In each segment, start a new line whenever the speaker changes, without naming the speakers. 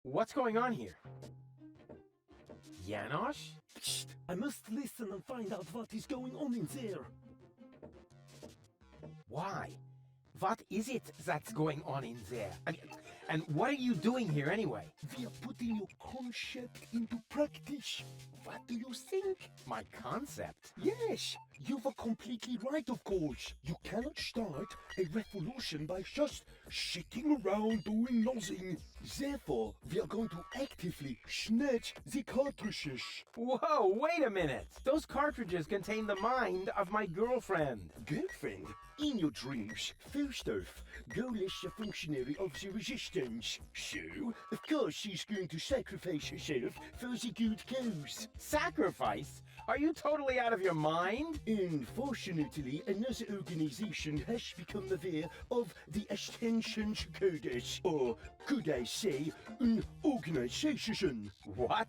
What's going on here? Janosch?
Psst! I must listen and find out what is going on in there.
Why? What is it that's going on in there? And what are you doing here anyway?
We are putting your concept into practice. What do you think?
My concept?
Yes, you were completely right, of course. You cannot start a revolution by just sitting around doing nothing. Therefore, we are going to actively snatch the cartridges.
Whoa, wait a minute! Those cartridges contain the mind of my girlfriend.
Girlfriend, in your dreams, first off, go less a functionary of the resistance. So, of course she's going to sacrifice herself for the good cause.
Sacrifice? Are you totally out of your mind?
Unfortunately, another organization has become aware of the Ascension's coders, or could I say, an organization.
What?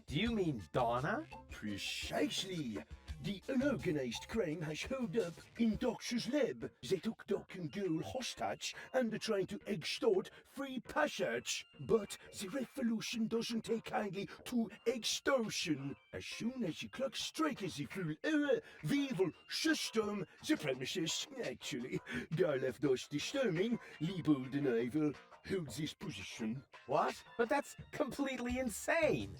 Do you mean Donna?
Precisely. The unorganized crime has held up in Doc's lab. They took Doc and Girl hostage and are trying to extort free passage. But the revolution doesn't take kindly to extortion. As soon as the clock strikes the full hour, we will system the premises. Actually, Gar left us disturbing. Liebold and I will hold this position.
What? But that's completely insane!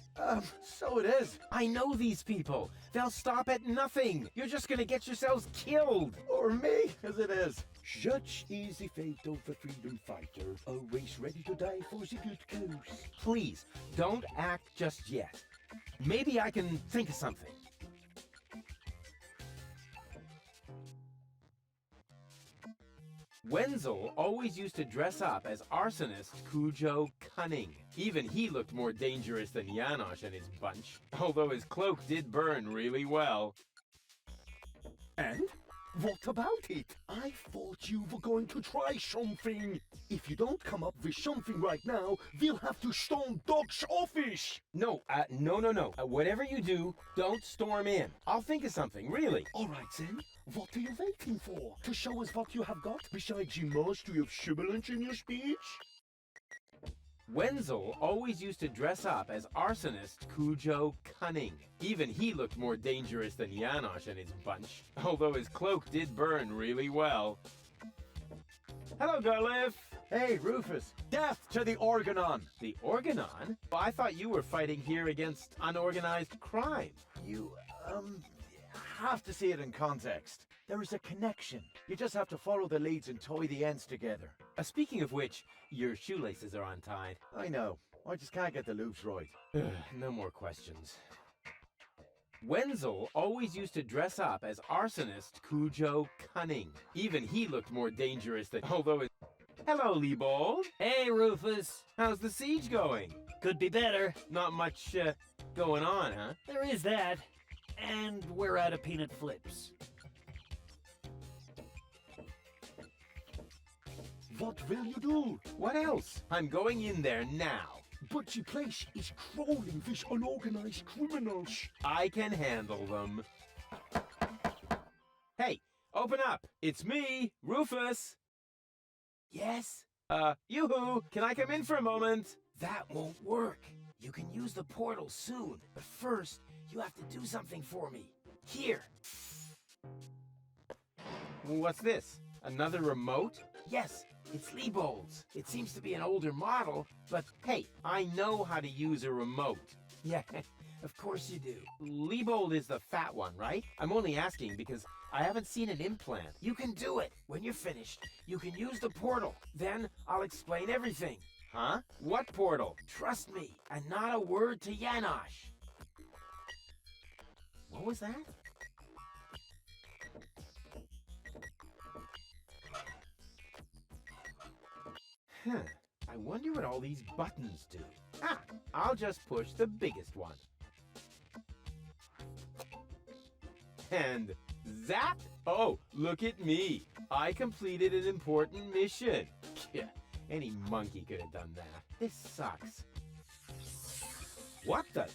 So it is.
I know these people! They'll stop at nothing! You're just gonna get yourselves killed!
Or me, as it is. Such is the fate of a freedom fighter, always ready to die for the good cause.
Please, don't act just yet. Maybe I can think of something. Wenzel always used to dress up as arsonist Cujo Cunning. Even he looked more dangerous than Janosch and his bunch, although his cloak did burn really well.
And? What about it? I thought you were going to try something. If you don't come up with something right now, we'll have to storm Doc's office.
No. Whatever you do, don't storm in. I'll think of something, really.
All right then. What are you waiting for? To show us what you have got besides the mastery of sibilance in your speech?
Wenzel always used to dress up as arsonist Cujo Cunning. Even he looked more dangerous than Janosch and his bunch, although his cloak did burn really well. Hello, Garliff!
Hey, Rufus! Death to the Organon!
The Organon? Well, I thought you were fighting here against unorganized crime.
You, have to see it in context. There is a connection. You just have to follow the leads and tie the ends together.
Speaking of which, your shoelaces are untied.
I know. I just can't get the loops right.
No more questions. Wenzel always used to dress up as arsonist Cujo Cunning. Even he looked more dangerous than... although... Hello, Liebold.
Hey, Rufus.
How's the siege going?
Could be better.
Not much, going on, huh?
There is that. And we're out of peanut flips.
What will you do?
What else? I'm going in there now.
But the place is crawling with unorganized criminals.
I can handle them. Hey, open up. It's me, Rufus.
Yes?
Yoo-hoo, can I come in for a moment?
That won't work. You can use the portal soon, but first, you have to do something for me. Here.
What's this? Another remote?
Yes, it's Liebold's. It seems to be an older model, but
Hey, I know how to use a remote.
yeah, of course you do.
Liebold is the fat one, right? I'm only asking because I haven't seen an implant.
You can do it. When you're finished, you can use the portal. Then I'll explain everything.
Huh? What portal?
Trust me, and not a word to Janosch.
What was that? Huh. I wonder what all these buttons do. Ah, I'll just push the biggest one. And zap! Oh, look at me. I completed an important mission. Yeah, any monkey could have done that. This sucks. What the?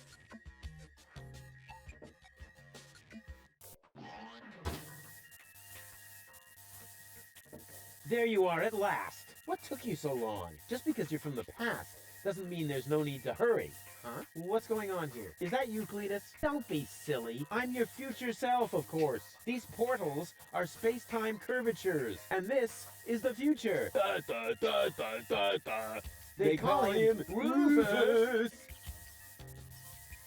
There you are at last. What took you so long? Just because you're from the past doesn't mean there's no need to hurry. Huh? What's going on here? Is that you, Cletus? Don't be silly. I'm your future self, of course. These portals are space-time curvatures, and this is the future. Da, da, da, da, da, da. They call him Rufus.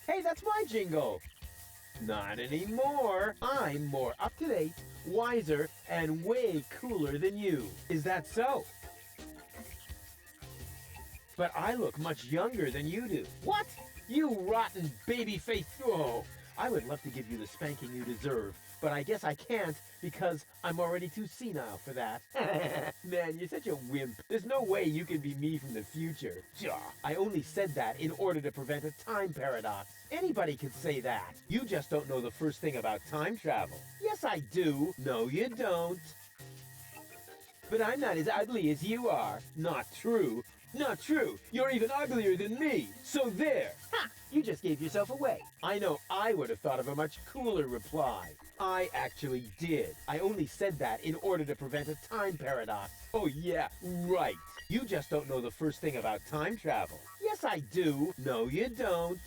Hey, that's my jingle. Not anymore. I'm more up-to-date, wiser, and way cooler than you. Is that so? But I look much younger than you do. What? You rotten baby-faced... Oh, I would love to give you the spanking you deserve, but I guess I can't because I'm already too senile for that. Man, you're such a wimp. There's no way you can be me from the future. I only said that in order to prevent a time paradox. Anybody can say that. You just don't know the first thing about time travel. Yes, I do. No, you don't. But I'm not as ugly as you are. Not true. Not true. You're even uglier than me. So there. Ha! You just gave yourself away. I know I would have thought of a much cooler reply. I actually did. I only said that in order to prevent a time paradox. Oh yeah, right. You just don't know the first thing about time travel. Yes, I do. No, you don't.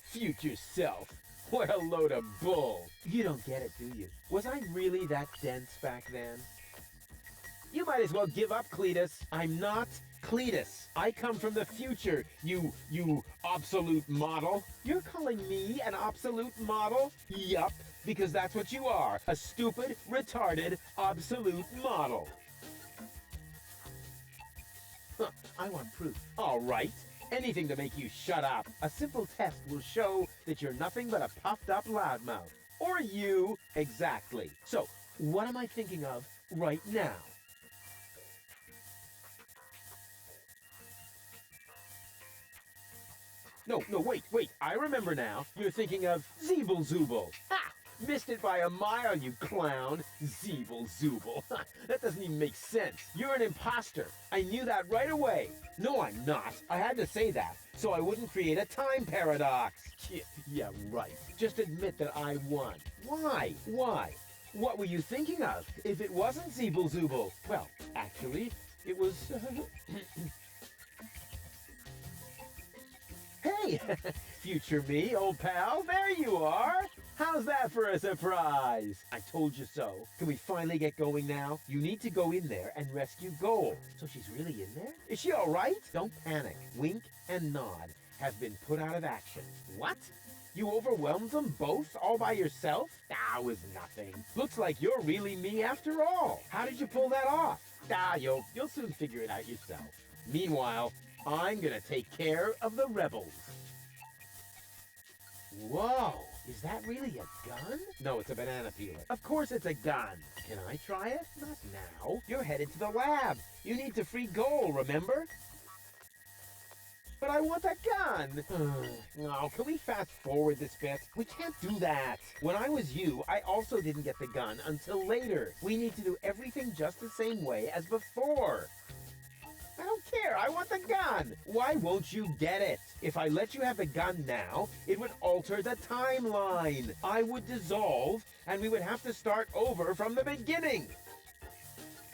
Future self. What a load of bull. You don't get it, do you? Was I really that dense back then? You might as well give up, Cletus. I'm not Cletus. I come from the future, you obsolete model. You're calling me an obsolete model? Yup, because that's what you are. A stupid, retarded, obsolete model. Huh, I want proof. All right. Anything to make you shut up. A simple test will show that you're nothing but a puffed-up loudmouth. Or you. Exactly. So, what am I thinking of right now? No, wait, I remember now. You're thinking of Zeeble Zooble. Ha! Missed it by a mile, you clown. Zeeble Zooble. That doesn't even make sense. You're an imposter. I knew that right away. No, I'm not. I had to say that, so I wouldn't create a time paradox. Yeah, right. Just admit that I won. Why? What were you thinking of if it wasn't Zeeble Zooble? Well, actually, it was... Hey, future me, old pal, there you are. How's that for a surprise? I told you so. Can we finally get going now? You need to go in there and rescue Goal. So she's really in there? Is she all right? Don't panic. Wink and Nod have been put out of action. What? You overwhelmed them both all by yourself? That was nothing. Looks like you're really me after all. How did you pull that off? You'll soon figure it out yourself. Meanwhile, I'm gonna take care of the rebels. Whoa, is that really a gun? No, it's a banana peeler. Of course it's a gun. Can I try it? Not now. You're headed to the lab. You need to free Goal, remember? But I want that gun. No, can we fast forward this bit? We can't do that. When I was you, I also didn't get the gun until later. We need to do everything just the same way as before. I don't care. I want the gun. Why won't you get it? If I let you have the gun now, it would alter the timeline. I would dissolve, and we would have to start over from the beginning.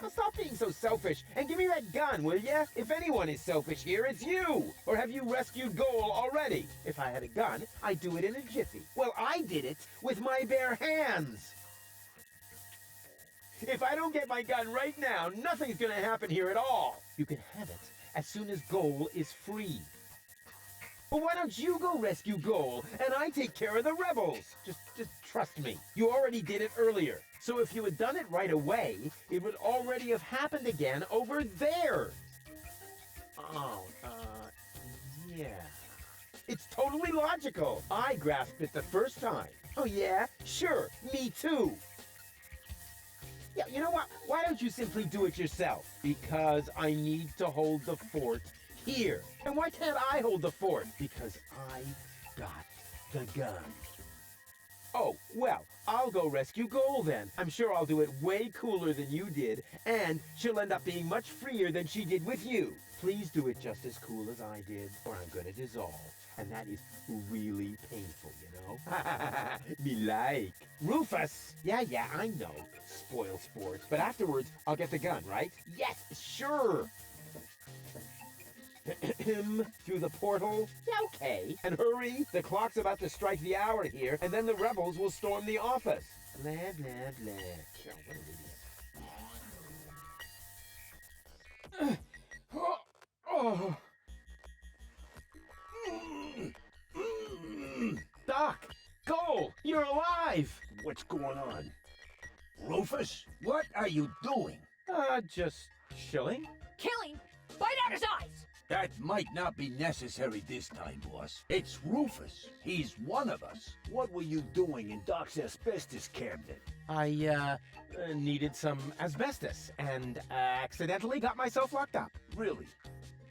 Now stop being so selfish and give me that gun, will ya? If anyone is selfish here, it's you. Or have you rescued Goal already? If I had a gun, I'd do it in a jiffy. Well, I did it with my bare hands. If I don't get my gun right now, nothing's gonna happen here at all. You can have it as soon as Goal is free. Well, why don't you go rescue Goal and I take care of the rebels? Just trust me. You already did it earlier. So if you had done it right away, it would already have happened again over there. Yeah. It's totally logical. I grasped it the first time. Oh yeah? Sure, me too. Yeah, you know what? Why don't you simply do it yourself? Because I need to hold the fort here. And why can't I hold the fort? Because I got the gun. Oh, well, I'll go rescue Goal then. I'm sure I'll do it way cooler than you did, and she'll end up being much freer than she did with you. Please do it just as cool as I did, or I'm gonna dissolve. And that is really painful, you know? Me like. Rufus! Yeah, I know. Spoil sports. But afterwards, I'll get the gun, right? Yes, sure! through the portal? Okay. And hurry, the clock's about to strike the hour here, and then the rebels will storm the office. Blah, blah, blah. God, what an idiot. Doc! Cole! You're alive!
What's going on? Rufus, what are you doing?
Just chilling.
Killing? Bite out his eyes!
That might not be necessary this time, boss. It's Rufus. He's one of us. What were you doing in Doc's asbestos cabinet?
I, needed some asbestos and accidentally got myself locked up.
Really?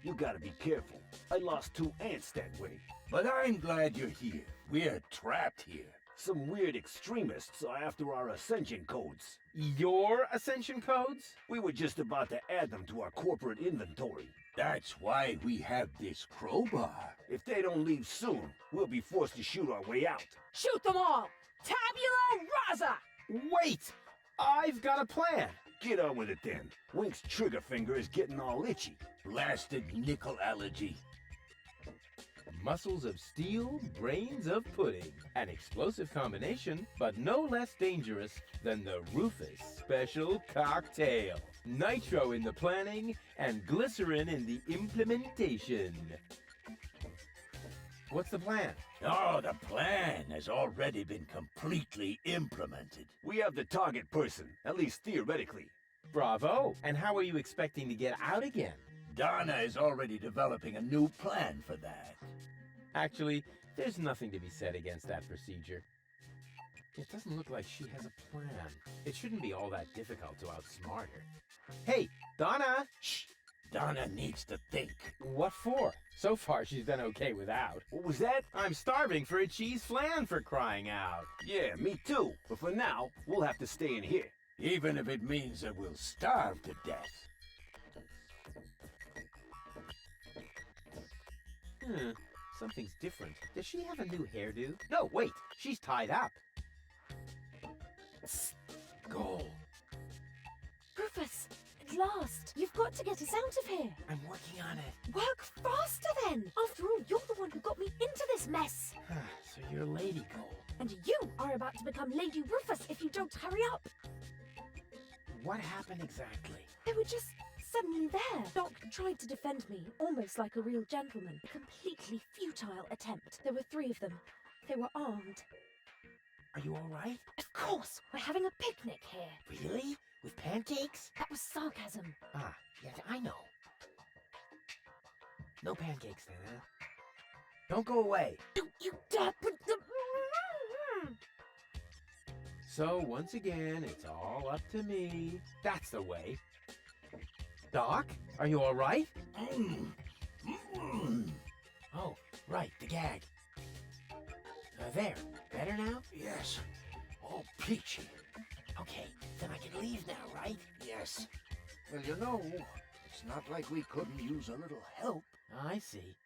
You gotta be careful. I lost 2 ants that way. But I'm glad you're here. We're trapped here. Some weird extremists are after our ascension codes.
Your ascension codes?
We were just about to add them to our corporate inventory. That's why we have this crowbar. If they don't leave soon, we'll be forced to shoot our way out.
Shoot them all! Tabula rasa!
Wait! I've got a plan.
Get on with it then. Wink's trigger finger is getting all itchy. Blasted nickel allergy.
Muscles of steel, brains of pudding. An explosive combination, but no less dangerous than the Rufus Special Cocktail. Nitro in the planning and glycerin in the implementation. What's the plan?
Oh, the plan has already been completely implemented. We have the target person, at least theoretically.
Bravo! And how are you expecting to get out again?
Donna is already developing a new plan for that.
Actually, there's nothing to be said against that procedure. It doesn't look like she has a plan. It shouldn't be all that difficult to outsmart her. Hey, Donna!
Shh! Donna needs to think.
What for? So far, she's done okay without.
What was that?
I'm starving for a cheese flan, for crying out.
Yeah, me too. But for now, we'll have to stay in here. Even if it means that we'll starve to death.
Something's different. Does she have a new hairdo? No, wait, she's tied up. Goal.
Rufus, at last! You've got to get us out of here!
I'm working on it.
Work faster then! After all, you're the one who got me into this mess!
So you're Lady Goal.
And you are about to become Lady Rufus if you don't hurry up!
What happened exactly?
They were just suddenly there. Doc tried to defend me, almost like a real gentleman. A completely futile attempt. There were 3 of them. They were armed.
Are you all right?
Of course! We're having a picnic here.
Really? With pancakes?
That was sarcasm.
Ah, yeah, I know. No pancakes then, huh? Don't go away.
Don't you dare put them...
So, once again, it's all up to me. That's the way. Doc, are you all right? Oh, right, the gag. There, better now?
Yes. All peachy.
Okay, then I can leave now, right?
Yes. Well, you know, it's not like we couldn't use a little help.
I see.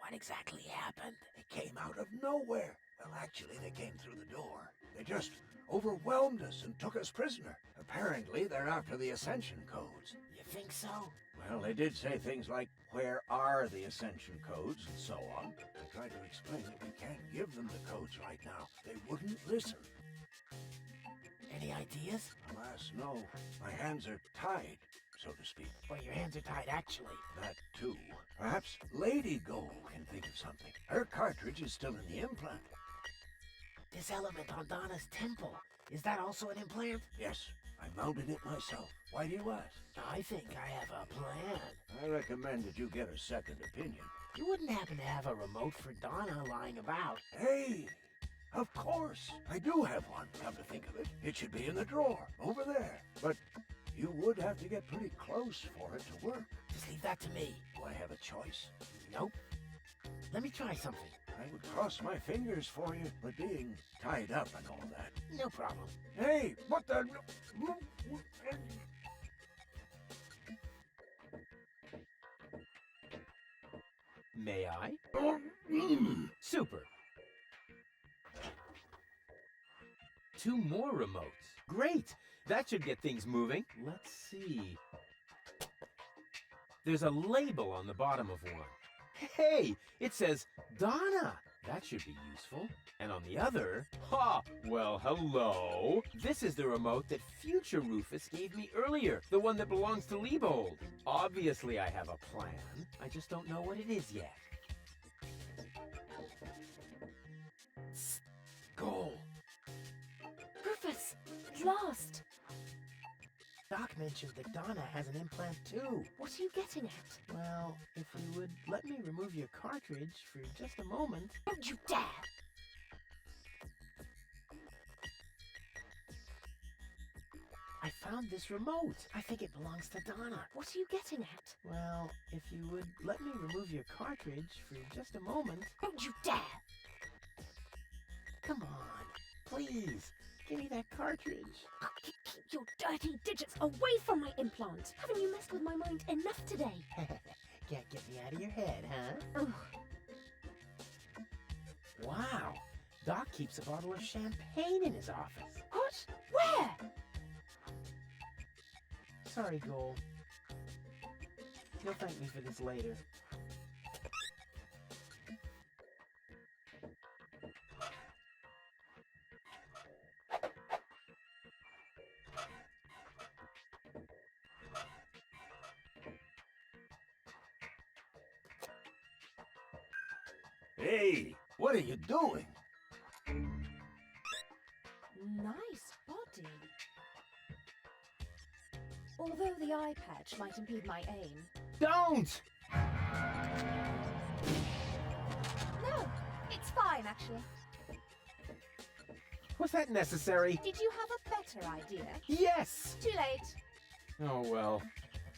What exactly happened? They came out of nowhere. Well, actually, they came through the door. They just overwhelmed us and took us prisoner. Apparently, they're after the Ascension codes.
You think so?
Well, they did say things like, where are the Ascension codes, and so on. I tried to explain that we can't give them the codes right now. They wouldn't listen.
Any ideas?
Alas, no. My hands are tied, so to speak.
Well, your hands are tied, actually.
That, too. Perhaps Lady Gold can think of something. Her cartridge is still in the implant.
This element on Donna's temple, is that also an implant?
Yes, I mounted it myself. Why do you ask?
I think I have a plan.
I recommend that you get a second opinion.
You wouldn't happen to have a remote for Donna lying about?
Hey! Of course! I do have one, come to think of it. It should be in the drawer, over there. But you would have to get pretty close for it to work.
Just leave that to me.
Do I have a choice?
Nope. Let me try something.
I would cross my fingers for you, but being tied up and all that.
No problem.
Hey, what the...
May I? Super. 2 more remotes. Great! That should get things moving. Let's see. there's a label on the bottom of one. Hey, it says Donna. That should be useful. And on the other, well, hello. This is the remote that future Rufus gave me earlier, the one that belongs to Liebold. Obviously, I have a plan. I just don't know what it is yet. Goal.
Rufus, at last.
Doc mentioned that Donna has an implant too.
What are you getting at?
Well, if you would let me remove your cartridge for just a moment.
Don't you dare!
I found this remote. I think it belongs to Donna.
What are you getting at?
Well, if you would let me remove your cartridge for just a moment.
Don't you dare!
Come on, please. Give me that cartridge.
Keep your dirty digits away from my implant. Haven't you messed with my mind enough today?
Can't get me out of your head, huh?
Ugh.
Wow. Doc keeps a bottle of champagne in his office.
What? Where?
Sorry, Goal. You'll thank me for this later.
Hey, what are you doing?
Nice body. Although the eye patch might impede my aim.
Don't!
No, it's fine actually.
Was that necessary?
Did you have a better idea?
Yes!
Too late.
Oh, well.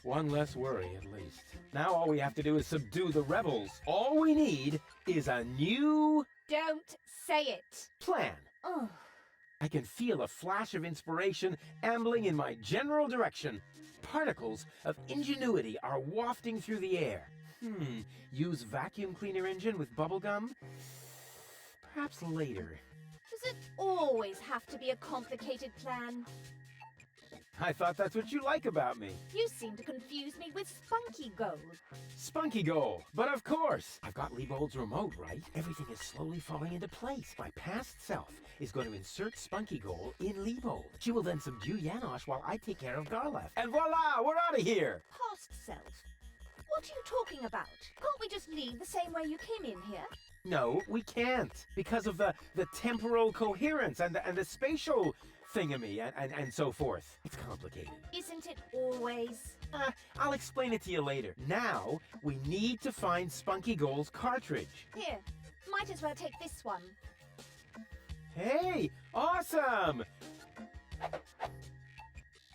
One less worry, at least. Now all we have to do is subdue the rebels. All we need is a new
Don't say it.
plan.
Oh,
I can feel a flash of inspiration ambling in my general direction. Particles of ingenuity are wafting through the air. Use vacuum cleaner engine with bubblegum? Perhaps later.
does it always have to be a complicated plan?
I thought that's what you like about me.
You seem to confuse me with Spunky Gold.
Spunky Goal. But of course, I've got Liebold's remote, right? Everything is slowly falling into place. My past self is going to insert Spunky Goal in Liebold. She will then subdue Janosch while I take care of Garlef. And voila, we're out of here!
Past self? What are you talking about? Can't we just leave the same way you came in here?
No, we can't. Because of the temporal coherence and the spatial thingamy and so forth. It's complicated.
Isn't it always?
I'll explain it to you later. Now, we need to find Spunky Goal's cartridge.
Here, might as well take this one.
Hey, awesome!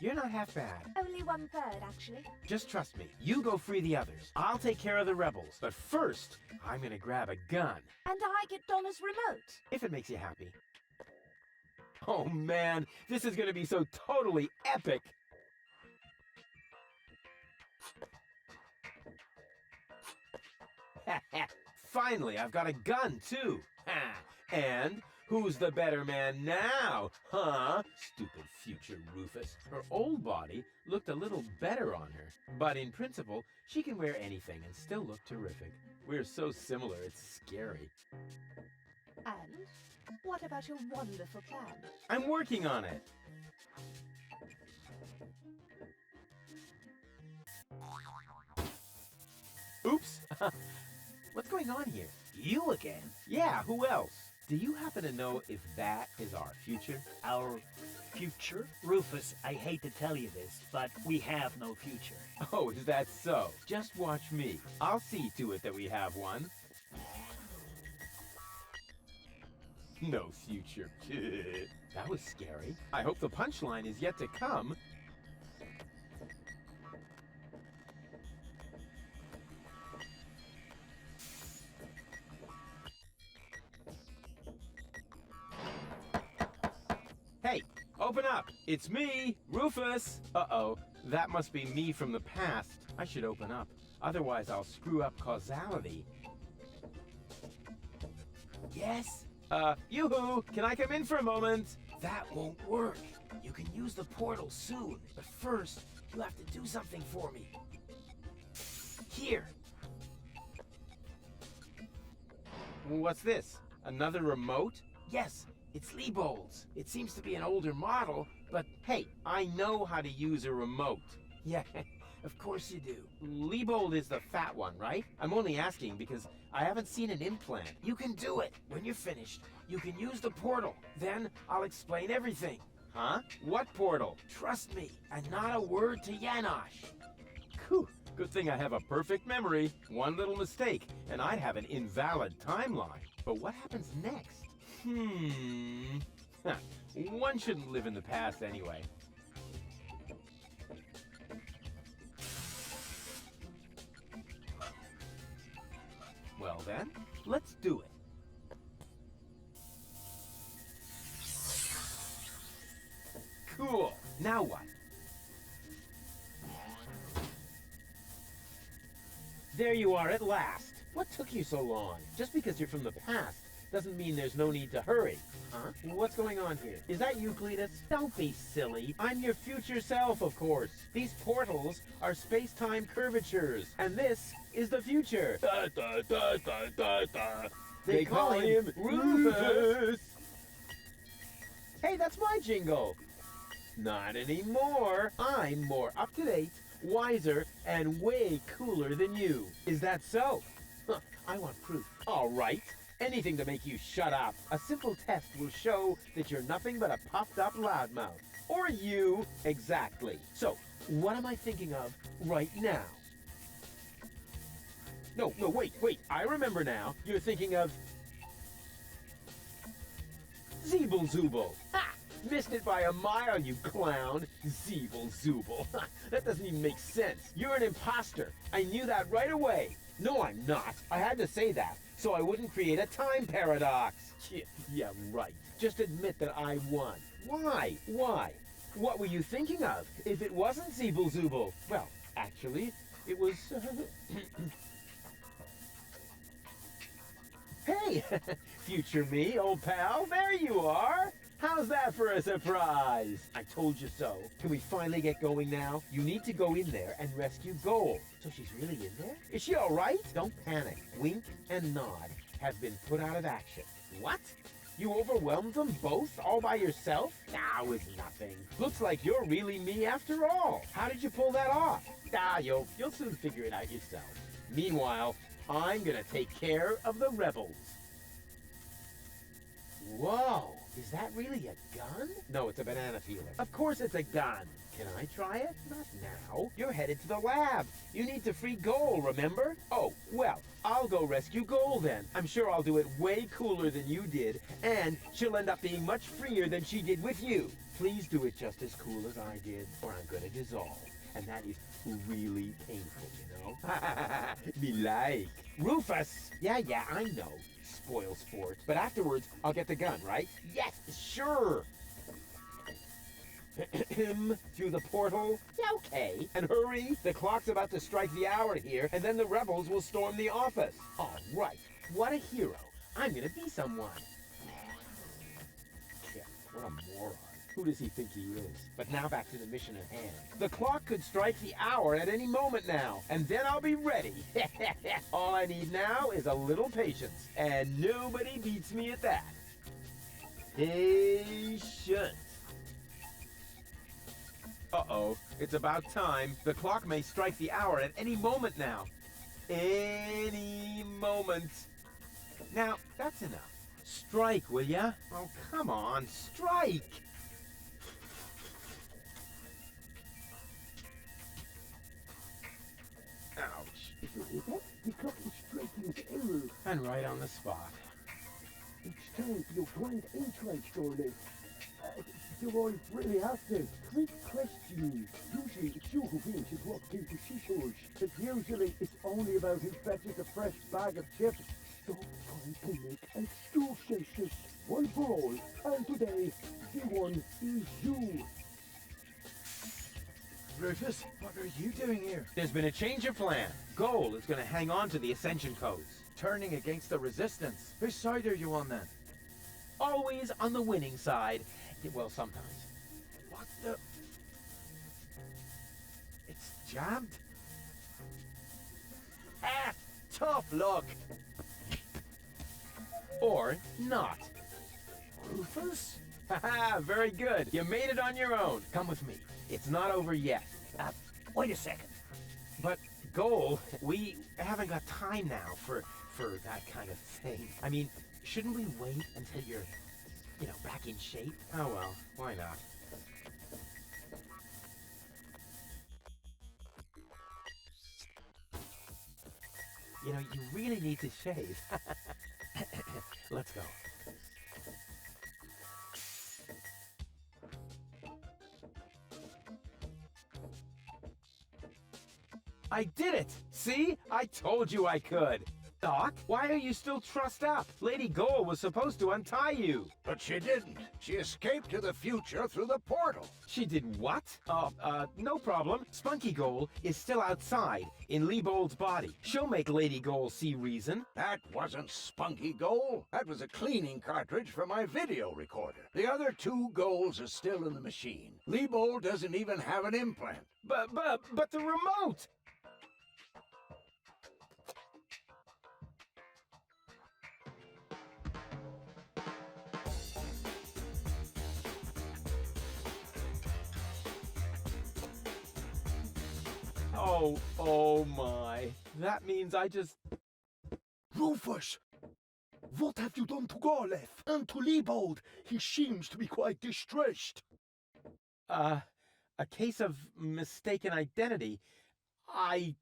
You're not half bad.
Only 1/3, actually.
Just trust me. You go free the others. I'll take care of the rebels. But first, I'm gonna grab a gun.
And I get Donna's remote.
If it makes you happy. Oh man, this is gonna be so totally epic! Finally, I've got a gun too! And who's the better man now? Huh? Stupid future Rufus. Her old body looked a little better on her. But in principle, she can wear anything and still look terrific. We're so similar, it's scary.
And what about your wonderful plan?
I'm working on it. Oops. What's going on here?
You again?
Yeah, who else? Do you happen to know if that is our future?
Our future? Rufus, I hate to tell you this, but we have no future.
Oh, is that so? Just watch me. I'll see to it that we have one. No future. That was scary. I hope the punchline is yet to come. Hey, open up! It's me, Rufus! Uh-oh, that must be me from the past. I should open up. Otherwise, I'll screw up causality.
Yes?
Yoo-hoo! Can I come in for a moment?
That won't work. You can use the portal soon, but first, you have to do something for me.
What's this? Another remote?
Yes, it's Liebold's. It seems to be an older model, but
Hey, I know how to use a remote.
yeah, of course you do.
Liebold is the fat one, right? I'm only asking because I haven't seen an implant.
You can do it. When you're finished, you can use the portal. Then I'll explain everything.
Huh? What portal?
Trust me, and not a word to Janosch.
Whew. Good thing I have a perfect memory. One little mistake, and I'd have an invalid timeline. But what happens next? Huh. One shouldn't live in the past anyway. Well then, let's do it. Cool. Now what? There you are at last. What took you so long? Just because you're from the past doesn't mean there's no need to hurry. Huh? What's going on here? Is that you, Cletus? Don't be silly. I'm your future self, of course. These portals are space-time curvatures, and this is the future. Da, da, da, da, da, da. They call him Rufus. Hey, that's my jingle. Not anymore. I'm more up-to-date, wiser, and way cooler than you. Is that so? Huh, I want proof. All right. Anything to make you shut up. A simple test will show that you're nothing but a puffed-up loudmouth. Or you. Exactly. So, what am I thinking of right now? No, wait. I remember now. You're thinking of Zeeble-Zooble. Ha! Missed it by a mile, you clown. Zeeble-Zooble. That doesn't even make sense. You're an imposter. I knew that right away. No, I'm not. I had to say that, so I wouldn't create a time paradox. Yeah, right. Just admit that I won. Why? What were you thinking of? If it wasn't Zeeble-Zooble? Well, actually, it was... Hey, future me, old pal, there you are. How's that for a surprise? I told you so. Can we finally get going now? You need to go in there and rescue Gold. So she's really in there? Is she all right? Don't panic. Wink and Nod have been put out of action. What? You overwhelmed them both all by yourself? Now it's nothing. Looks like you're really me after all. How did you pull that off? You'll soon figure it out yourself. Meanwhile, I'm gonna take care of the rebels. Whoa, is that really a gun? No, it's a banana peeler. Of course it's a gun. Can I try it? Not now. You're headed to the lab. You need to free Goal, remember? Oh, well, I'll go rescue Goal then. I'm sure I'll do it way cooler than you did, and she'll end up being much freer than she did with you. Please do it just as cool as I did, or I'm gonna dissolve. And that is really painful, you know? Me like. Rufus! Yeah, I know. Spoil sport. But afterwards, I'll get the gun, right? Yes, sure! Through the portal? Yeah, okay. And hurry, the clock's about to strike the hour here, and then the rebels will storm the office. All right, what a hero. I'm gonna be someone. Yeah, what a moron. Who does he think he is? But now back to the mission at hand. The clock could strike the hour at any moment now, and then I'll be ready. All I need now is a little patience, and nobody beats me at that. Patience. Uh-oh, it's about time. The clock may strike the hour at any moment now. Any moment. Now, that's enough. Strike, will ya? Oh, come on, strike! Ouch.
If you hear that, the clock is striking to error.
And right on the spot.
It's time for your grand entrance, darling. Do I really have to? Quick question. Usually it's you who brings his rock into scissors. But usually it's only about who fetches a fresh bag of chips. Stop trying to make excuses. One for all, and today, the one is you.
Rufus, what are you doing here?
There's been a change of plan. Goal is going to hang on to the Ascension codes.
Turning against the Resistance. Whose side are you on then?
Always on the winning side. Well, sometimes.
What the? It's jammed? Ah! Tough luck!
or not.
Rufus?
Haha, very good. You made it on your own. Come with me. It's not over yet.
Wait a second.
But, Goal, we haven't got time now for that kind of thing. I mean, shouldn't we wait until you're, back in shape? Oh well, why not? You really need to shave. Let's go. I did it! See? I told you I could. Doc, why are you still trussed up? Lady Goal was supposed to untie you.
But she didn't. She escaped to the future through the portal.
She did what? No problem. Spunky Goal is still outside in Leibold's body. She'll make Lady Goal see reason.
That wasn't Spunky Goal. That was a cleaning cartridge for my video recorder. The other two goals are still in the machine. Leibold doesn't even have an implant.
But the remote! Oh my. That means I just...
Rufus! What have you done to Gorlef and to Leibold? He seems to be quite distressed.
A case of mistaken identity. Hey!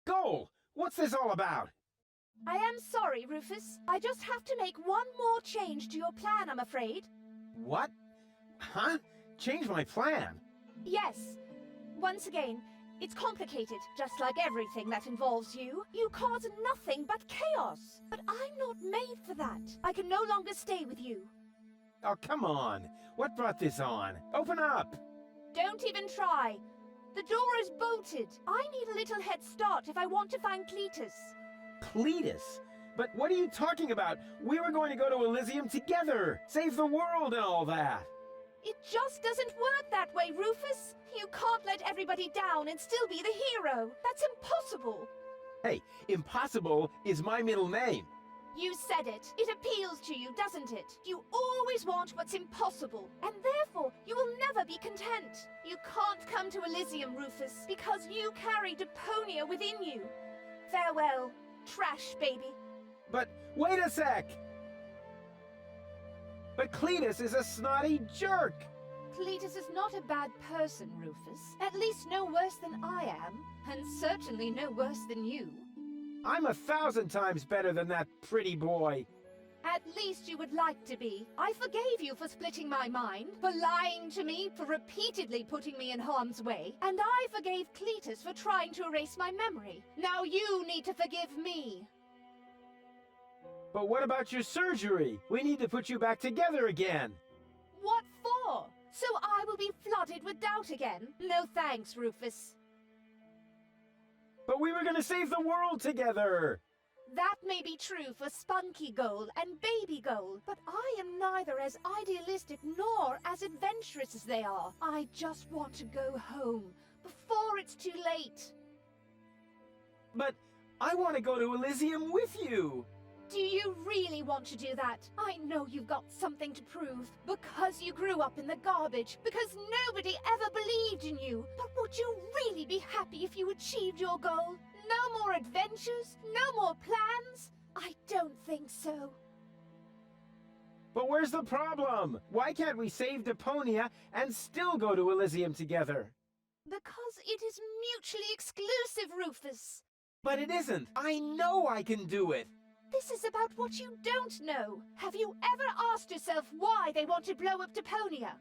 Goal! What's this all about?
I am sorry, Rufus. I just have to make one more change to your plan, I'm afraid.
What? Huh? Change my plan?
Yes. Once again, it's complicated, just like everything that involves you. You cause nothing but chaos. But I'm not made for that. I can no longer stay with you.
Oh, come on. What brought this on? Open up!
Don't even try. The door is bolted. I need a little head start if I want to find Cletus.
Cletus? But what are you talking about? We were going to go to Elysium together! Save the world and all that!
It just doesn't work that way, Rufus. You can't let everybody down and still be the hero. That's impossible.
Hey, impossible is my middle name.
You said it. It appeals to you, doesn't it? You always want what's impossible, and therefore you will never be content. You can't come to Elysium, Rufus, because you carry Deponia within you. Farewell, trash baby.
But wait a sec! But Cletus is a snotty jerk!
Cletus is not a bad person, Rufus. At least no worse than I am, and certainly no worse than you.
I'm 1,000 times better than that pretty boy.
At least you would like to be. I forgave you for splitting my mind, for lying to me, for repeatedly putting me in harm's way, and I forgave Cletus for trying to erase my memory. Now you need to forgive me.
But what about your surgery? We need to put you back together again.
What for? So I will be flooded with doubt again? No thanks, Rufus.
But we were gonna save the world together!
That may be true for Spunky Goal and Baby Goal, but I am neither as idealistic nor as adventurous as they are. I just want to go home, before it's too late.
But I want to go to Elysium with you!
Do you really want to do that? I know you've got something to prove. Because you grew up in the garbage. Because nobody ever believed in you. But would you really be happy if you achieved your goal? No more adventures? No more plans? I don't think so.
But where's the problem? Why can't we save Deponia and still go to Elysium together?
Because it is mutually exclusive, Rufus.
But it isn't. I know I can do it.
This is about what you don't know. Have you ever asked yourself why they want to blow up Deponia?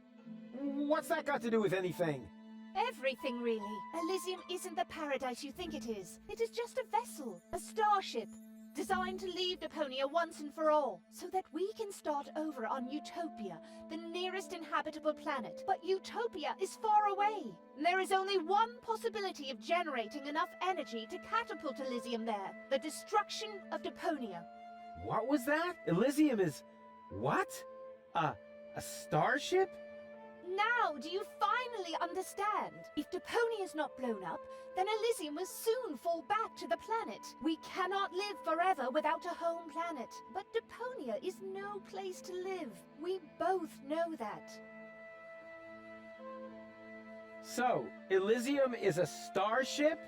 What's that got to do with anything?
Everything, really. Elysium isn't the paradise you think it is. It is just a vessel, a starship, designed to leave Deponia once and for all, so that we can start over on Utopia, the nearest inhabitable planet. But Utopia is far away. There is only one possibility of generating enough energy to catapult Elysium there, the destruction of Deponia.
What was that? Elysium is... what? A starship?
Now do you finally understand? If Deponia is not blown up, then Elysium will soon fall back to the planet. We cannot live forever without a home planet. But Deponia is no place to live. We both know that.
So, Elysium is a starship?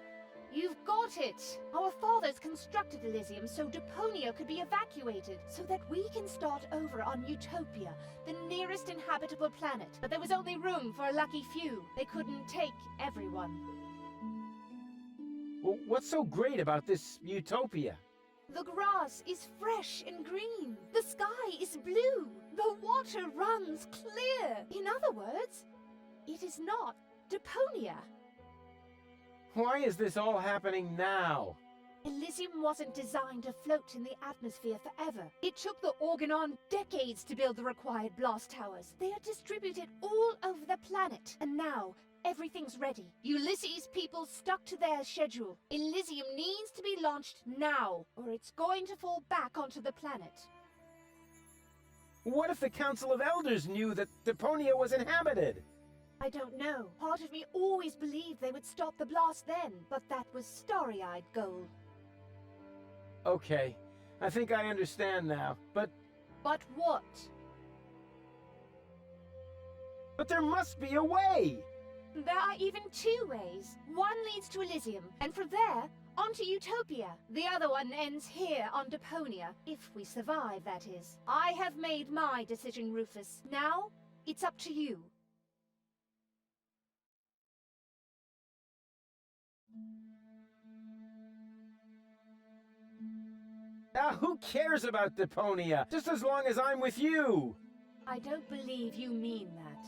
You've got it! Our fathers constructed Elysium so Deponia could be evacuated, so that we can start over on Utopia, the nearest inhabitable planet. But there was only room for a lucky few. They couldn't take everyone.
Well, what's so great about this Utopia?
The grass is fresh and green. The sky is blue. The water runs clear. In other words, it is not Deponia.
Why is this all happening now?
Elysium wasn't designed to float in the atmosphere forever. It took the Organon decades to build the required blast towers. They are distributed all over the planet, and now everything's ready. Ulysses' people stuck to their schedule. Elysium needs to be launched now, or it's going to fall back onto the planet.
What if the Council of Elders knew that Deponia was inhabited?
I don't know. Part of me always believed they would stop the blast then, but that was starry-eyed goal.
Okay, I think I understand now, but
But what?
there must be a way!
There are even two ways. One leads to Elysium, and from there, onto Utopia. The other one ends here on Deponia, if we survive, that is. I have made my decision, Rufus. Now, it's up to you.
Who cares about Deponia? Just as long as I'm with you!
I don't believe you mean that.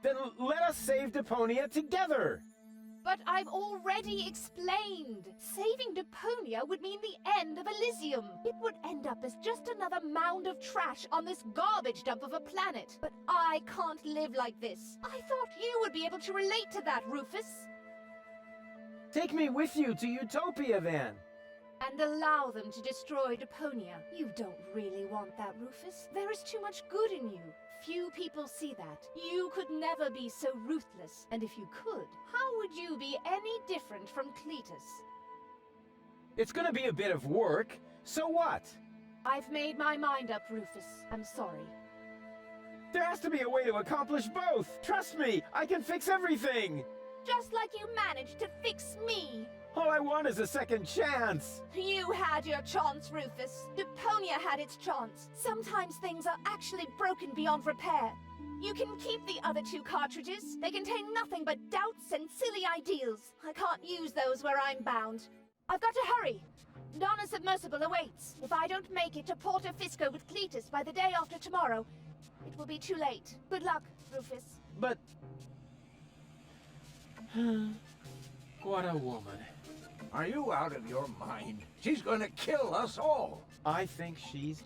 Then let us save Deponia together!
But I've already explained. Saving Deponia would mean the end of Elysium. It would end up as just another mound of trash on this garbage dump of a planet. But I can't live like this. I thought you would be able to relate to that, Rufus.
Take me with you to Utopia, then!
And allow them to destroy Deponia. You don't really want that, Rufus. There is too much good in you. Few people see that. You could never be so ruthless. And if you could, how would you be any different from Cletus?
It's gonna be a bit of work, so what?
I've made my mind up, Rufus. I'm sorry.
There has to be a way to accomplish both! Trust me, I can fix everything!
Just like you managed to fix me.
All I want is a second chance!
You had your chance, Rufus. Deponia had its chance. Sometimes things are actually broken beyond repair. You can keep the other two cartridges. They contain nothing but doubts and silly ideals. I can't use those where I'm bound. I've got to hurry. Donna's submersible awaits. If I don't make it to Porto Fisco with Cletus by the day after tomorrow, it will be too late. Good luck, Rufus.
But... what a woman.
Are you out of your mind? She's gonna kill us all.
I think she's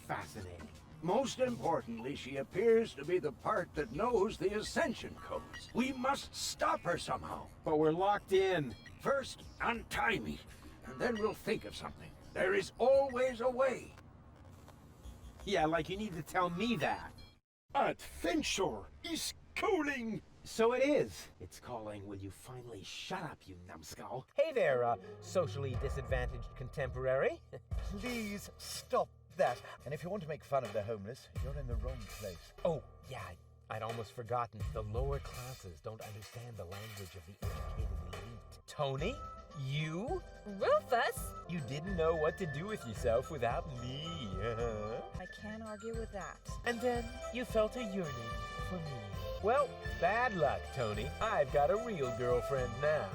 fascinating.
Most importantly, she appears to be the part that knows the Ascension codes. We must stop her somehow.
But we're locked in.
First, untie me, and then we'll think of something. There is always a way.
Yeah, like you need to tell me that.
Adventure is calling!
So it is. It's calling, will you finally shut up, you numbskull?
Hey there, socially disadvantaged contemporary.
Please stop that. And if you want to make fun of the homeless, you're in the wrong place.
Oh, yeah, I'd almost forgotten. The lower classes don't understand the language of the educated elite. Tony, you?
Rufus?
You didn't know what to do with yourself without me.
I can't argue with that.
And then you felt a yearning for me. Well, bad luck, Tony. I've got a real girlfriend now.